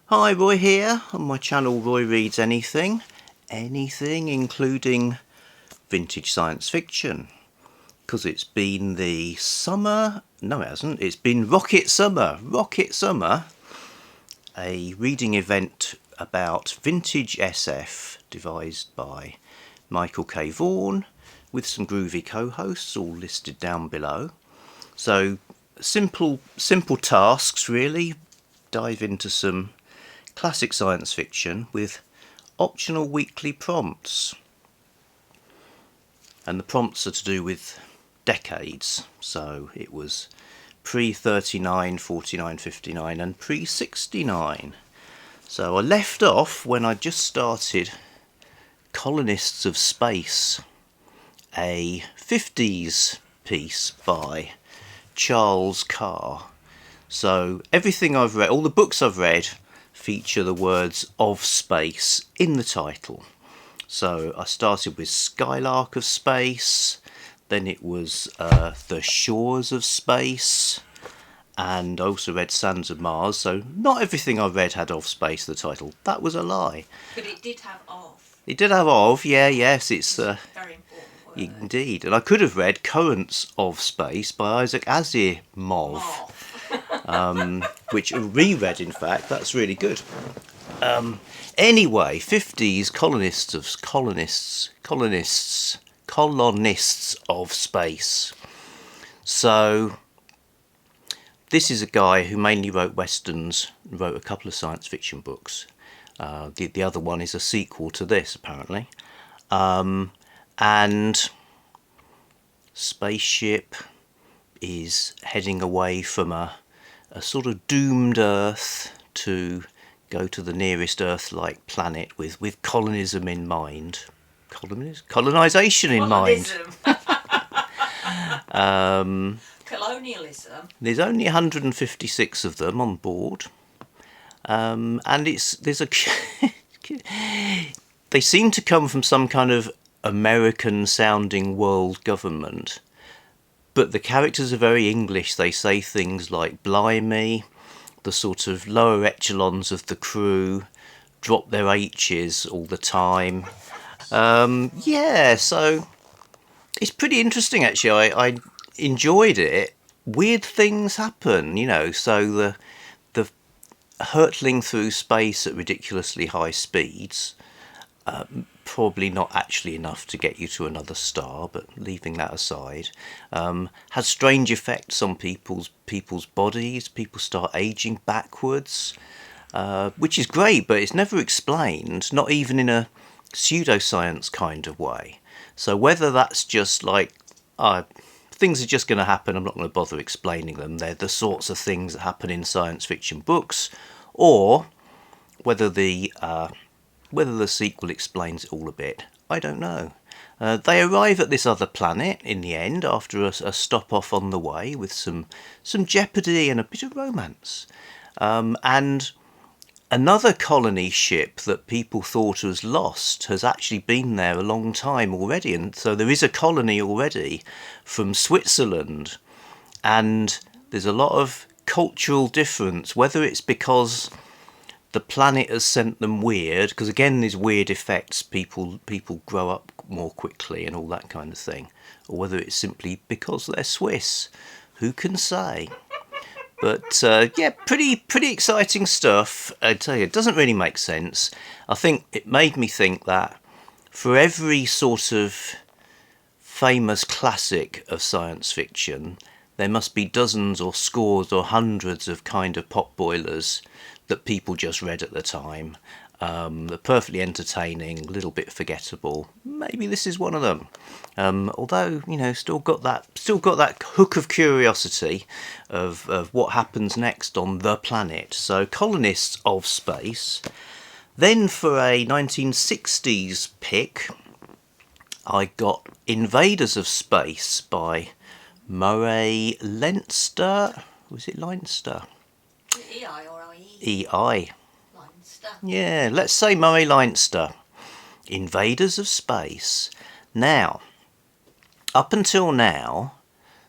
Hi, Roy here on my channel Roy Reads Anything. Anything including vintage science fiction. Because it's been the summer... No, it hasn't. It's been Rocket Summer. Rocket Summer. A reading event about vintage SF devised by Michael K. Vaughan with some groovy co-hosts all listed down below. So simple tasks really. Dive into some classic science fiction with optional weekly prompts. And the prompts are to do with decades. So it was pre-39, 49, 59 and pre-69. So I left off when I just started Colonists of Space, a 50s piece by Charles Carr. So everything I've read, all the books I've read, feature the words of space in the title. So I started with Skylark of Space, then it was The Shores of Space, and I also read Sands of Mars. So not everything I read had of space the title. That was a lie. But it did have of. It did have of, yes, it's very important word. Indeed. And I could have read Currents of Space by Isaac Asimov. Which I reread, in fact. That's really good. Anyway, 50s colonists of space. So this is a guy who mainly wrote westerns, wrote a couple of science fiction books. The other one is a sequel to this, apparently. And spaceship is heading away from a sort of doomed Earth to go to the nearest Earth-like planet with colonism in mind. Colonisation in mind. Colonialism. There's only 156 of them on board. And they seem to come from some kind of American-sounding world government. But the characters are very English. They say things like blimey. The sort of lower echelons of the crew drop their H's all the time. So it's pretty interesting, actually. I enjoyed it. Weird things happen, so the hurtling through space at ridiculously high speeds, probably not actually enough to get you to another star, but leaving that aside, has strange effects on people's bodies. People start aging backwards, which is great, but it's never explained, not even in a pseudoscience kind of way. So whether that's just like things are just going to happen, I'm not going to bother explaining them, they're the sorts of things that happen in science fiction books, or whether the sequel explains it all a bit, I don't know. They arrive at this other planet in the end after a stop off on the way with some jeopardy and a bit of romance. And another colony ship that people thought was lost has actually been there a long time already. And so there is a colony already from Switzerland. And there's a lot of cultural difference, whether it's because the planet has sent them weird, because again there's weird effects, people grow up more quickly and all that kind of thing, or whether it's simply because they're Swiss, who can say. But pretty exciting stuff. I tell you, it doesn't really make sense. I think it made me think that for every sort of famous classic of science fiction, there must be dozens or scores or hundreds of kind of potboilers that people just read at the time. They're perfectly entertaining, a little bit forgettable. Maybe this is one of them. Although, still got that hook of curiosity of what happens next on the planet. So, Colonists of Space. Then for a 1960s pick, I got Invaders of Space by Murray Leinster. Was it Leinster? E-I or I-E? E-I. Leinster. Yeah, let's say Murray Leinster. Invaders of Space. Now, up until now,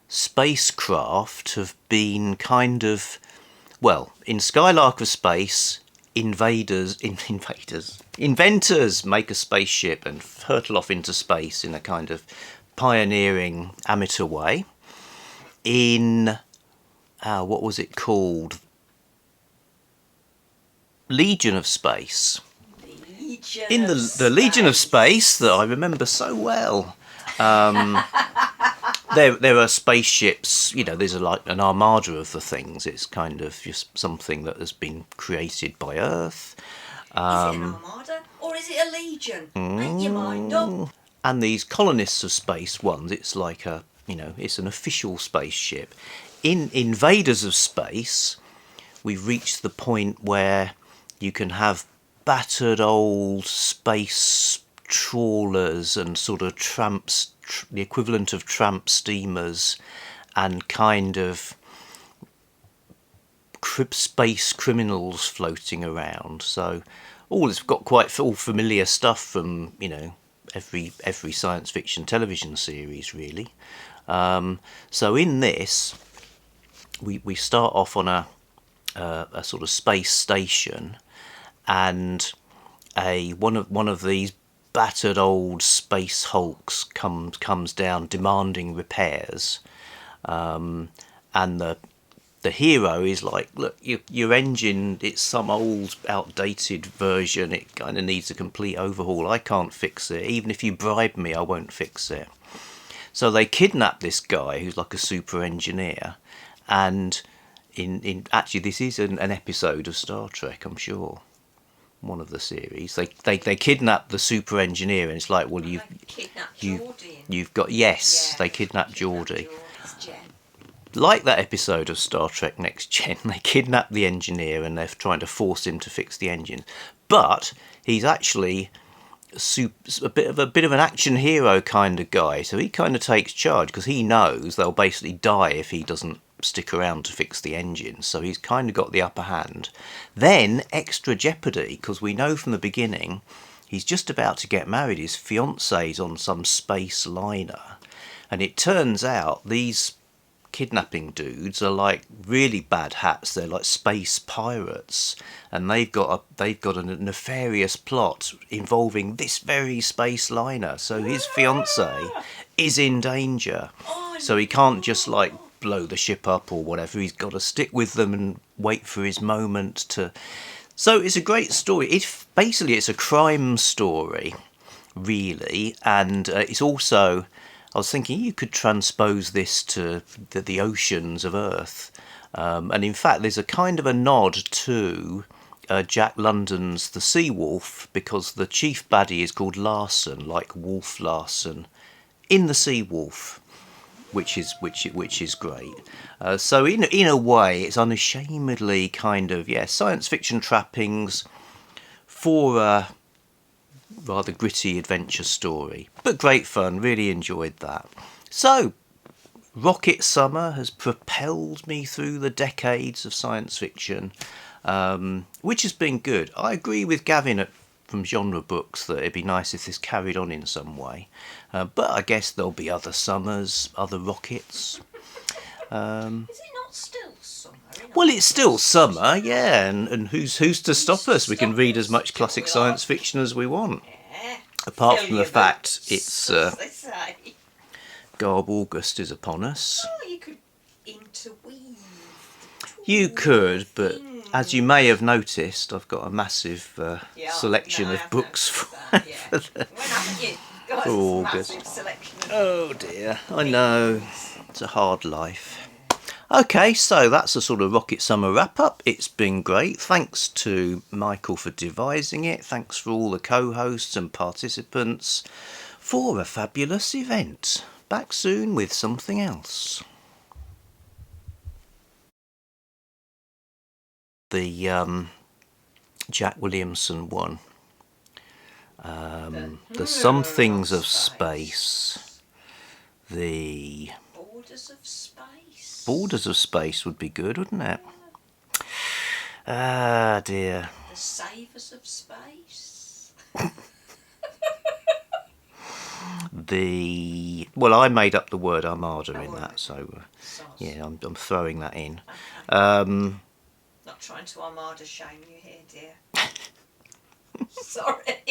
spacecraft have been kind of, well, in Skylark of Space, inventors make a spaceship and hurtle off into space in a kind of pioneering amateur way. In what was it called? Legion of Space. In the Legion of Space that I remember so well. There are spaceships, there's like an armada of the things. It's kind of just something that has been created by Earth. Is it an armada or is it a legion? Make your mind up. And these Colonists of Space ones, it's like it's an official spaceship. In Invaders of Space, we've reached the point where you can have battered old space trawlers and sort of tramps, the equivalent of tramp steamers, and kind of space criminals floating around. So it's got quite all familiar stuff from every science fiction television series, really. So in this, we start off on a sort of space station, and one of these battered old space hulks comes down demanding repairs, and the hero is like, look, your engine, it's some old outdated version, it kind of needs a complete overhaul, I can't fix it, even if you bribe me I won't fix it. So they kidnap this guy who's like a super engineer, and in actually this is an episode of Star Trek, I'm sure, one of the series. They kidnap the super engineer, and it's like, well, you've got, yes, yeah, they kidnap Geordie. Like that episode of Star Trek Next Gen, they kidnap the engineer and they're trying to force him to fix the engine. But he's actually a bit of an action hero kind of guy, so he kind of takes charge because he knows they'll basically die if he doesn't stick around to fix the engine. So he's kind of got the upper hand. Then extra jeopardy, because we know from the beginning he's just about to get married. His fiancee's on some space liner, and it turns out these kidnapping dudes are like really bad hats. They're like space pirates, and they've got a nefarious plot involving this very space liner. So his fiancée is in danger, so he can't just like blow the ship up or whatever. He's got to stick with them and wait for his moment to. So it's a great story. It's a crime story, really, and it's also. I was thinking you could transpose this to the oceans of Earth. And in fact, there's a kind of a nod to Jack London's The Sea Wolf, because the chief baddie is called Larson, like Wolf Larson, in The Sea Wolf, which is great. So in a way, it's unashamedly kind of, science fiction trappings for a rather gritty adventure story, but great fun. Really enjoyed that. So Rocket Summer has propelled me through the decades of science fiction, which has been good. I agree with Gavin from Genre Books that it'd be nice if this carried on in some way, but I guess there'll be other summers, other rockets. Is it not still summer? Well, it's still summer, yeah, and who's to stop us? We can read as much classic science fiction as we want. Yeah. Apart from the fact it's Garb August is upon us. Oh, you could interweave. You could, but as you may have noticed, I've got a massive selection of books for When haven't you got a massive selection of Oh dear, I know. It's a hard life. Okay, so that's a sort of Rocket Summer wrap-up. It's been great. Thanks to Michael for devising it. Thanks for all the co-hosts and participants for a fabulous event. Back soon with something else. The Jack Williamson one. The Some Things of Space. The Borders of Space. Borders of Space would be good, wouldn't it? Ah, dear. The Saviours of Space. Well, I made up the word armada in that, so yeah, I'm throwing that in. Not trying to armada shame you here, dear. Sorry.